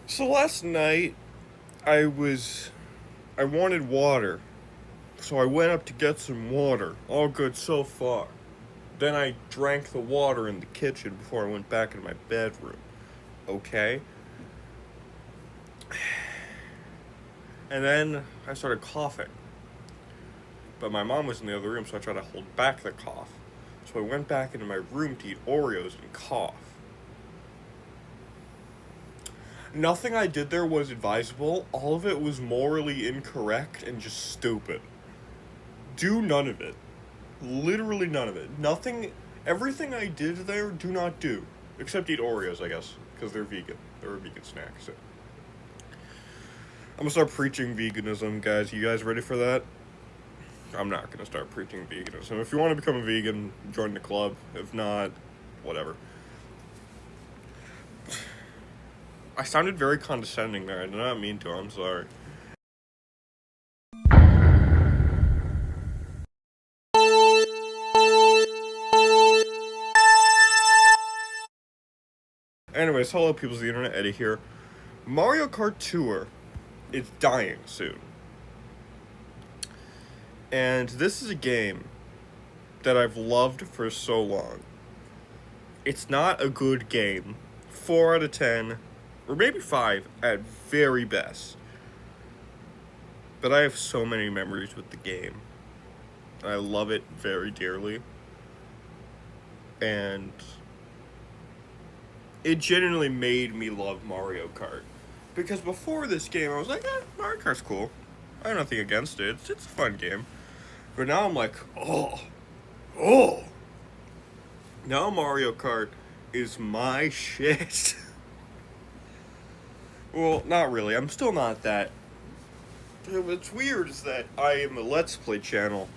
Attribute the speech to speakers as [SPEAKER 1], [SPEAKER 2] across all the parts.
[SPEAKER 1] So last night, I was. I wanted water. So I went up to get some water. All good so far. Then I drank the water in the kitchen before I went back into my bedroom. Okay? And then I started coughing. But my mom was in the other room, so I tried to hold back the cough. So I went back into my room to eat Oreos and cough. Nothing I did there was advisable. All of it was morally incorrect and just stupid. Do none of it. Literally none of it. Nothing. Everything I did there, do not do. Except eat Oreos, I guess. Because they're vegan. They're a vegan snack, so. I'm gonna start preaching veganism, guys. You guys ready for that? I'm not gonna start preaching veganism. If you want to become a vegan, join the club. If not, whatever. I sounded very condescending there. I did not mean to. I'm sorry. Anyways, hello, peoples of the internet. Eddie here. Mario Kart Tour is dying soon. And this is a game that I've loved for so long. It's not a good game. 4 out of 10, or maybe 5 at very best. But I have so many memories with the game. I love it very dearly. And it genuinely made me love Mario Kart. Because before this game, I was like, Mario Kart's cool. I have nothing against it. It's a fun game. But now I'm like, oh. Now Mario Kart is my shit. Well, not really. I'm still not that. What's weird is that I am a Let's Play channel,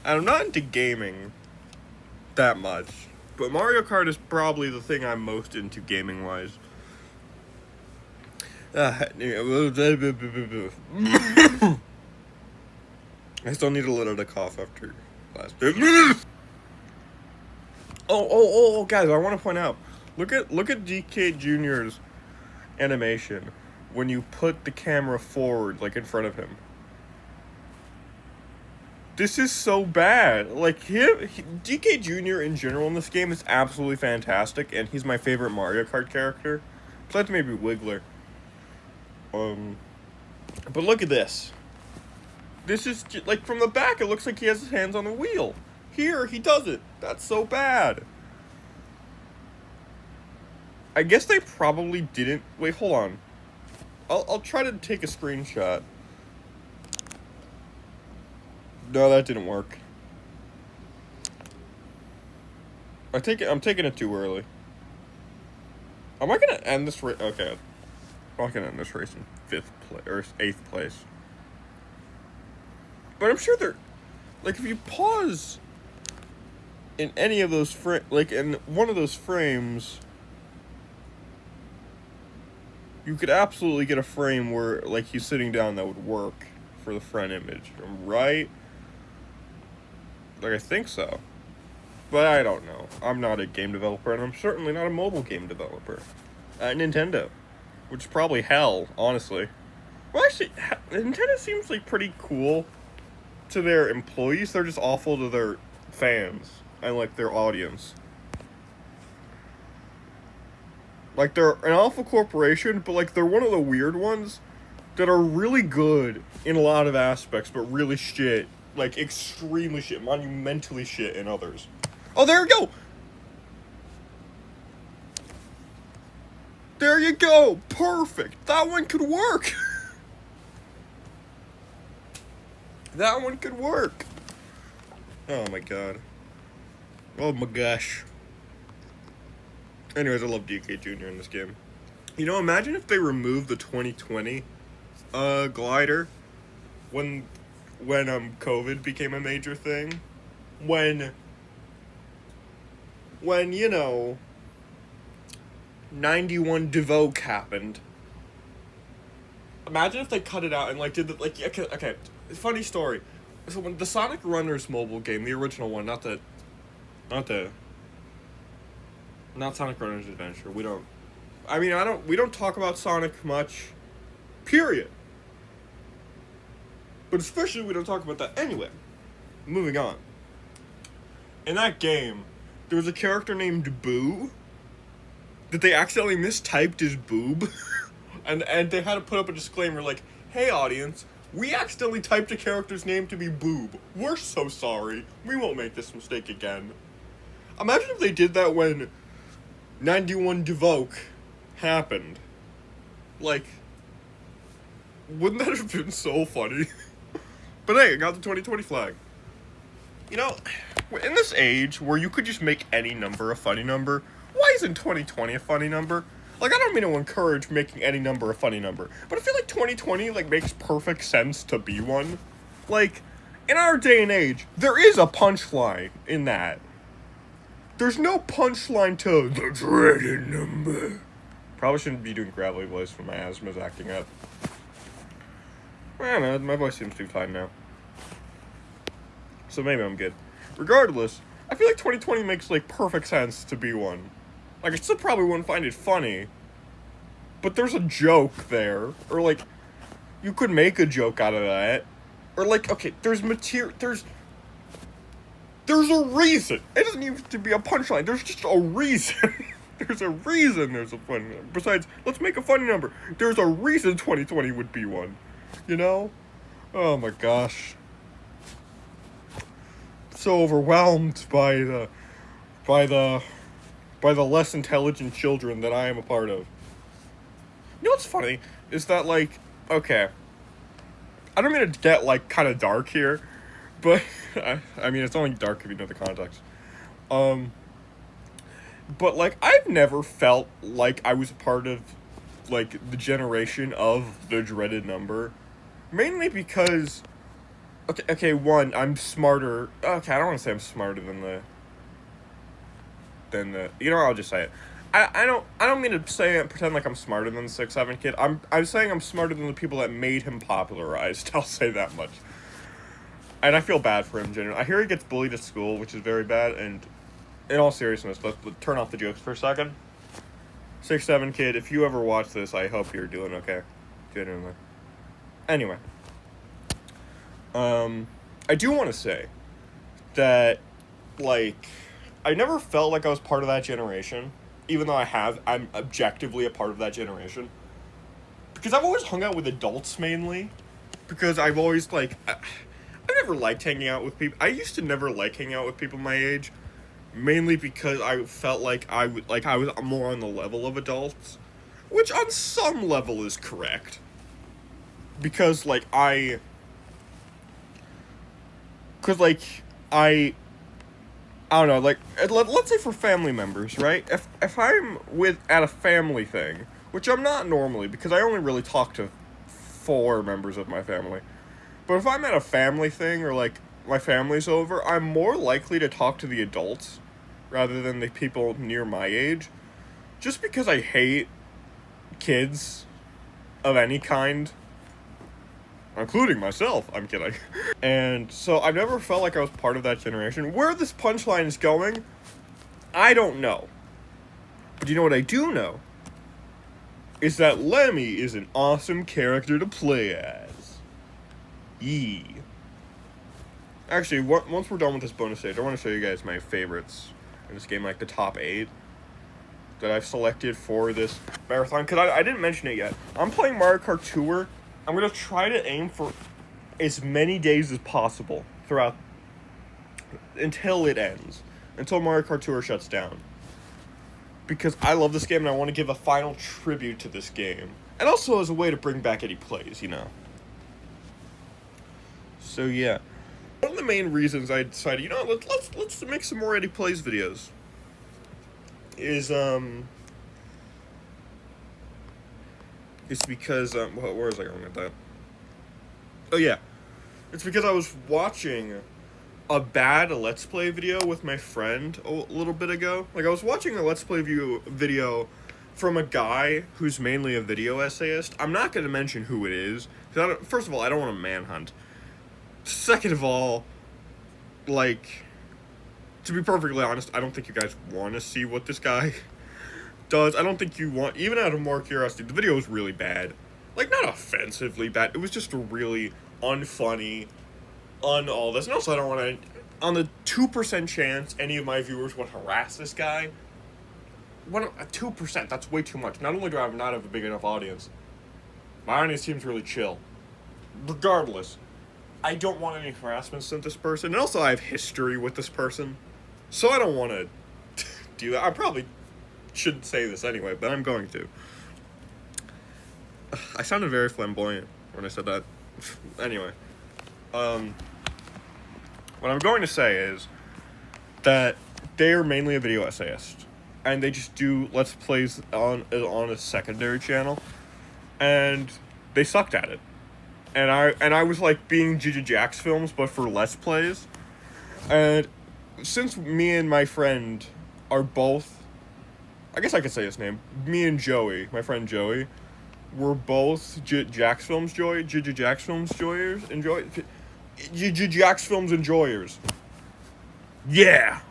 [SPEAKER 1] and I'm not into gaming that much. But Mario Kart is probably the thing I'm most into gaming-wise. I still need a little to cough after last. Guys! I want to point out. Look at DK Jr.'s animation when you put the camera forward, like in front of him. This is so bad. Like DK Jr. in general in this game is absolutely fantastic, and he's my favorite Mario Kart character. Besides maybe Wiggler. But look at this. This is like from the back. It looks like he has his hands on the wheel. Here he doesn't. That's so bad. I guess they probably didn't. Wait, hold on. I'll try to take a screenshot. No, that didn't work. I'm taking it too early. Am I gonna end this race? Okay. I'm not gonna end this race in 5th place or 8th place. But I'm sure they're like if you pause in any of those like in one of those frames, you could absolutely get a frame where like he's sitting down that would work for the front image, right? Like I think so. But I don't know. I'm not a game developer, and I'm certainly not a mobile game developer. Nintendo. Which is probably hell, honestly. Well, actually, Nintendo seems like pretty cool to their employees. They're just awful to their fans and, like, their audience. Like, they're an awful corporation, but, like, they're one of the weird ones that are really good in a lot of aspects, but really shit. Like, extremely shit, monumentally shit in others. Oh, there we go! There you go! Perfect! That one could work! That one could work! Oh my god. Oh my gosh. Anyways, I love DK Jr. in this game. You know, imagine if they removed the 2020 glider when COVID became a major thing. When you know 91 Devoke happened. Imagine if they cut it out and like did the like okay. Funny story. So when the Sonic Runners mobile game, the original one, not Sonic Runners Adventure. We don't. I mean, we don't talk about Sonic much, period. But especially we don't talk about that anyway. Moving on. In that game, there was a character named Boo that they accidentally mistyped as Boob. and they had to put up a disclaimer like, hey audience, we accidentally typed a character's name to be Boob. We're so sorry. We won't make this mistake again. Imagine if they did that when 91 Devoke happened. Like, wouldn't that have been so funny? But hey, I got the 2020 flag. You know, in this age where you could just make any number a funny number, why isn't 2020 a funny number? Like, I don't mean to encourage making any number a funny number, but I feel like 2020, like, makes perfect sense to be one. Like, in our day and age, there is a punchline in that. There's no punchline to the dreaded number. Probably shouldn't be doing gravelly voice when my asthma's acting up. I don't know, my voice seems too fine now. So maybe I'm good. Regardless, I feel like 2020 makes, like, perfect sense to be one. Like, I still probably wouldn't find it funny, but there's a joke there. Or, like, you could make a joke out of that. Or, like, okay, there's a reason. It doesn't even have to be a punchline. There's just a reason. There's a reason there's a funny number. Besides, let's make a funny number. There's a reason 2020 would be one. You know? Oh my gosh. So overwhelmed by the less intelligent children that I am a part of. You know what's funny? Is that, like, okay, I don't mean to get, like, kind of dark here, but, I mean, it's only dark if you know the context. But, like, I've never felt like I was a part of, like, the generation of the dreaded number. Mainly because, okay, one, I'm smarter. Okay, I don't want to say I'm smarter than the, you know, I'll just say it. I don't mean to say pretend like I'm smarter than the 6'7" kid. I'm saying I'm smarter than the people that made him popularized. I'll say that much. And I feel bad for him, generally. I hear he gets bullied at school, which is very bad, and in all seriousness, let's turn off the jokes for a second. 6'7" kid, if you ever watch this, I hope you're doing okay. Genuinely. Anyway. I do want to say that, like, I never felt like I was part of that generation, even though I'm objectively a part of that generation. Because I've always hung out with adults, mainly. Because I've always, like, I never liked hanging out with people. I used to never like hanging out with people my age, mainly because I felt like I was more on the level of adults, which on some level is correct. Because, like, I don't know, like, let's say for family members, right? If I'm at a family thing, which I'm not normally, because I only really talk to 4 members of my family. But if I'm at a family thing, or, like, my family's over, I'm more likely to talk to the adults rather than the people near my age. Just because I hate kids of any kind. Including myself. I'm kidding. And so I've never felt like I was part of that generation. Where this punchline is going, I don't know. But you know what I do know? Is that Lemmy is an awesome character to play as. Yee. Actually, once we're done with this bonus stage, I want to show you guys my favorites in this game, like the top 8 that I've selected for this marathon. Because I didn't mention it yet. I'm playing Mario Kart Tour. I'm going to try to aim for as many days as possible throughout, until it ends. Until Mario Kart Tour shuts down. Because I love this game and I want to give a final tribute to this game. And also as a way to bring back Eddy Plays, you know. So yeah. One of the main reasons I decided, you know, let's make some more Eddy Plays videos. It's because, where was I going with that? Oh, yeah. It's because I was watching a bad Let's Play video with my friend a little bit ago. Like, I was watching a Let's Play video from a guy who's mainly a video essayist. I'm not going to mention who it is. First of all, I don't want to manhunt. Second of all, like, to be perfectly honest, I don't think you guys want to see what this guy does. I don't think you want, even out of more curiosity, the video was really bad. Like, not offensively bad. It was just a really unfunny, all this. And also, I don't want to, on the 2% chance any of my viewers would harass this guy. 2%, that's way too much. Not only do I not have a big enough audience, my audience seems really chill. Regardless, I don't want any harassment sent this person. And also, I have history with this person. So I don't want to do that. I probably shouldn't say this anyway, but I'm going to. I sounded very flamboyant when I said that. Anyway. What I'm going to say is that they are mainly a video essayist. And they just do Let's Plays on a secondary channel. And they sucked at it. And I was like being Gigi Jack's films, but for Let's Plays. And since me and my friend are both, I guess I could say his name, me and Joey, my friend Joey, we're both Jack's Films Gigi Jack's Films Gigi Jack's Films enjoyers. Yeah!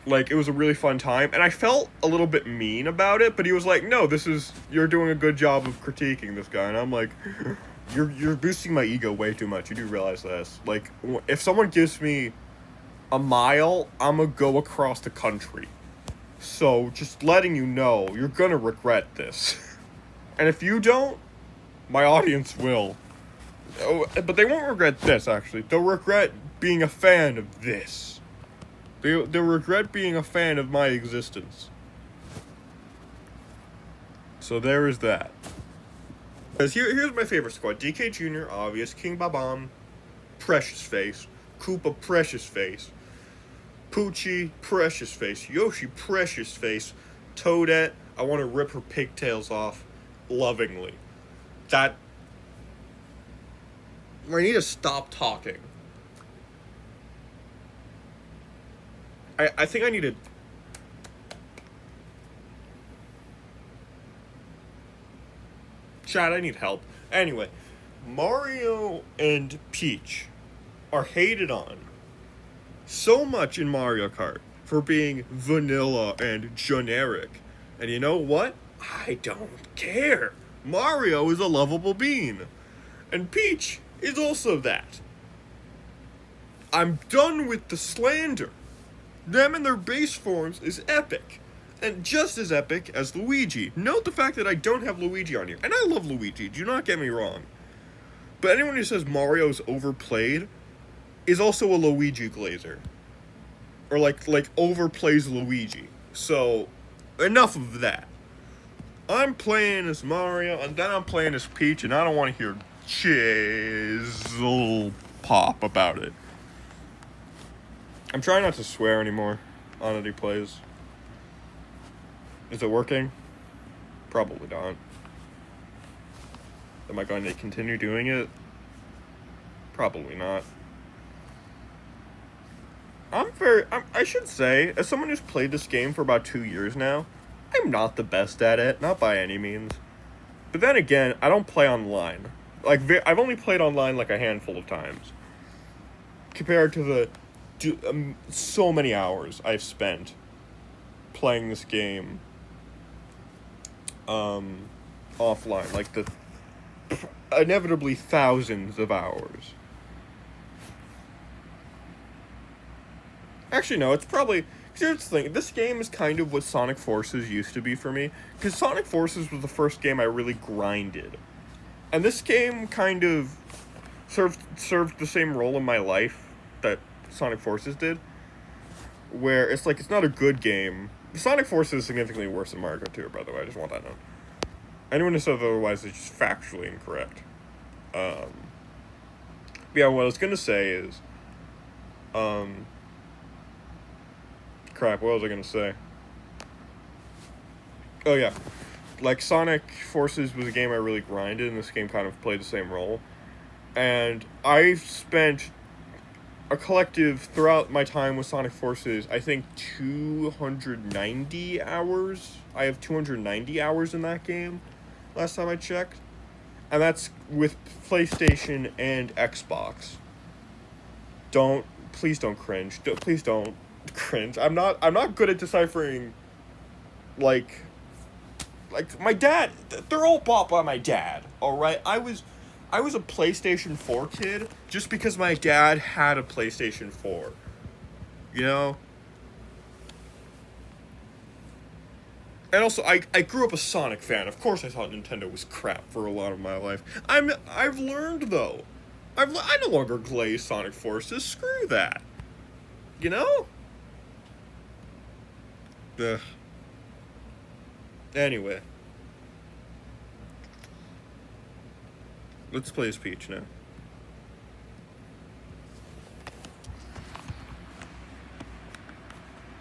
[SPEAKER 1] Like, it was a really fun time, and I felt a little bit mean about it, but he was like, no, you're doing a good job of critiquing this guy, and I'm like, you're boosting my ego way too much, you do realize this. Like, if someone gives me a mile, I'm gonna go across the country. So, just letting you know, you're gonna regret this. And if you don't, my audience will. Oh, but they won't regret this, actually. They'll regret being a fan of this. They'll regret being a fan of my existence. So there is that. Because here's my favorite squad. DK Jr., obvious. King Babam, precious face. Koopa, precious face. Poochie, precious face. Yoshi, precious face. Toadette, I want to rip her pigtails off lovingly. I need to stop talking. I think I need to... Chat, I need help. Anyway, Mario and Peach are hated on so much in Mario Kart for being vanilla and generic. And you know what? I don't care. Mario is a lovable bean. And Peach is also that. I'm done with the slander. Them in their base forms is epic. And just as epic as Luigi. Note the fact that I don't have Luigi on here. And I love Luigi, do not get me wrong. But anyone who says Mario's overplayed is also a Luigi glazer. Or like overplays Luigi. So, enough of that. I'm playing as Mario, and then I'm playing as Peach, and I don't want to hear chisel pop about it. I'm trying not to swear anymore on Eddy Plays. Is it working? Probably not. Am I going to continue doing it? Probably not. I should say, as someone who's played this game for about 2 years now, I'm not the best at it, not by any means. But then again, I don't play online. Like, I've only played online like a handful of times. Compared to the so many hours I've spent playing this game offline, like the inevitably thousands of hours. Actually, no, it's probably... Here's the thing, this game is kind of what Sonic Forces used to be for me, because Sonic Forces was the first game I really grinded. And this game kind of served the same role in my life that Sonic Forces did, where it's like, it's not a good game. Sonic Forces is significantly worse than Mario Kart 2, by the way, I just want that known. Anyone who says otherwise is just factually incorrect. Yeah, what I was gonna say is, crap, what was I gonna say? Oh yeah, like Sonic Forces was a game I really grinded, and this game kind of played the same role. And I've spent a collective, throughout my time with Sonic Forces, I think 290 hours. I have 290 hours in that game, last time I checked. And that's with PlayStation and Xbox. Please don't cringe. Please don't cringe. I'm not good at deciphering like my dad, they're all bought by my dad, alright? I was a PlayStation 4 kid just because my dad had a PlayStation 4. You know? And also, I grew up a Sonic fan. Of course I thought Nintendo was crap for a lot of my life. I've learned, though. I no longer glaze Sonic Forces. Screw that. You know? Ugh. Anyway. Let's play as Peach now.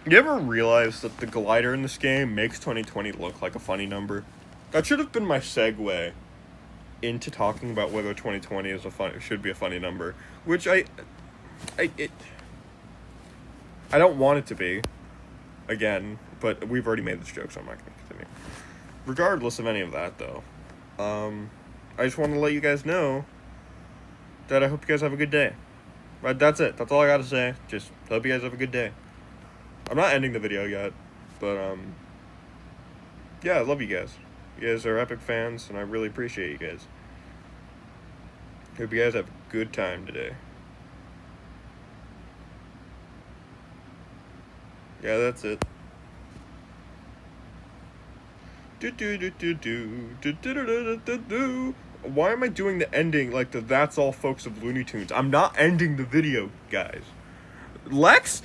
[SPEAKER 1] You ever realize that the glider in this game makes 2020 look like a funny number? That should have been my segue into talking about whether 2020 is should be a funny number, which I don't want it to be, again, but we've already made this joke, so I'm not going to continue. Regardless of any of that, though, I just want to let you guys know that I hope you guys have a good day. Right, that's it. That's all I got to say. Just hope you guys have a good day. I'm not ending the video yet, but, yeah, I love you guys. You guys are epic fans, and I really appreciate you guys. Hope you guys have a good time today. Yeah, that's it. Why am I doing the ending like the That's All Folks of Looney Tunes? I'm not ending the video, guys. Lex,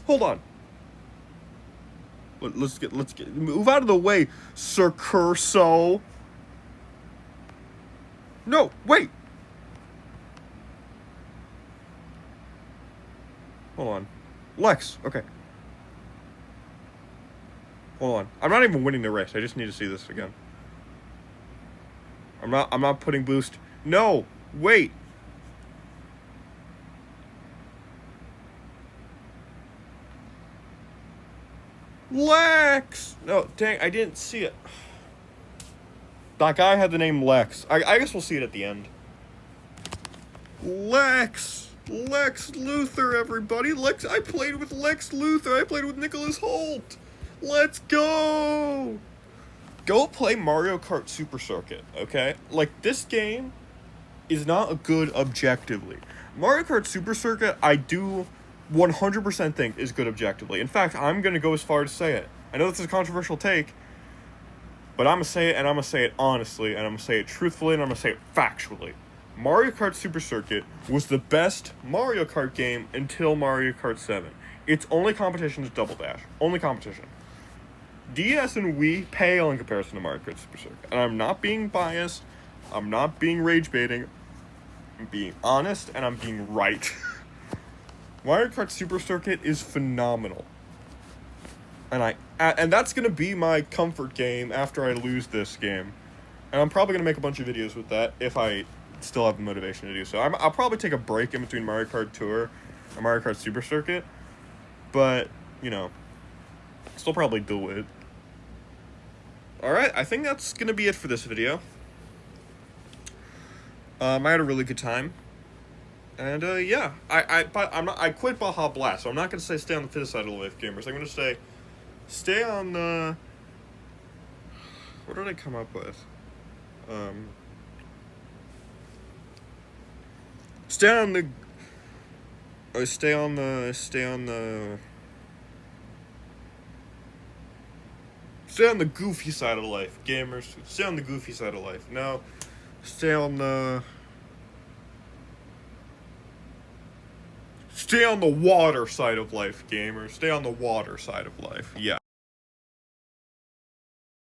[SPEAKER 1] hold on. Let's get move out of the way, Sir Curso. No, wait. Hold on. Lex, okay. Hold on. I'm not even winning the race. I just need to see this again. I'm not putting boost. No, wait. Lex! No, dang, I didn't see it. That guy had the name Lex. I guess we'll see it at the end. Lex Luthor, everybody. I played with Lex Luthor. I played with Nicholas Hoult. Let's go! Go play Mario Kart Super Circuit, okay? Like, this game is not good objectively. Mario Kart Super Circuit, I do 100% think is good objectively. In fact, I'm going to go as far to say it. I know this is a controversial take, but I'm going to say it, and I'm going to say it honestly, and I'm going to say it truthfully, and I'm going to say it factually. Mario Kart Super Circuit was the best Mario Kart game until Mario Kart 7. Its only competition is Double Dash. Only competition. DS and Wii pale in comparison to Mario Kart Super Circuit. And I'm not being biased. I'm not being rage baiting. I'm being honest, and I'm being right. Mario Kart Super Circuit is phenomenal. And that's going to be my comfort game after I lose this game. And I'm probably going to make a bunch of videos with that if I still have the motivation to do so. I'll probably take a break in between Mario Kart Tour and Mario Kart Super Circuit. But, you know, still probably do it. Alright, I think that's going to be it for this video. I had a really good time. And, yeah, I quit Baja Blast, so I'm not going to say stay on the fit side of the life, gamers. I'm going to say stay on the... What did I come up with? Stay on the goofy side of life, gamers. Stay on the goofy side of life. No, stay on the water side of life, gamers. Stay on the water side of life. Yeah.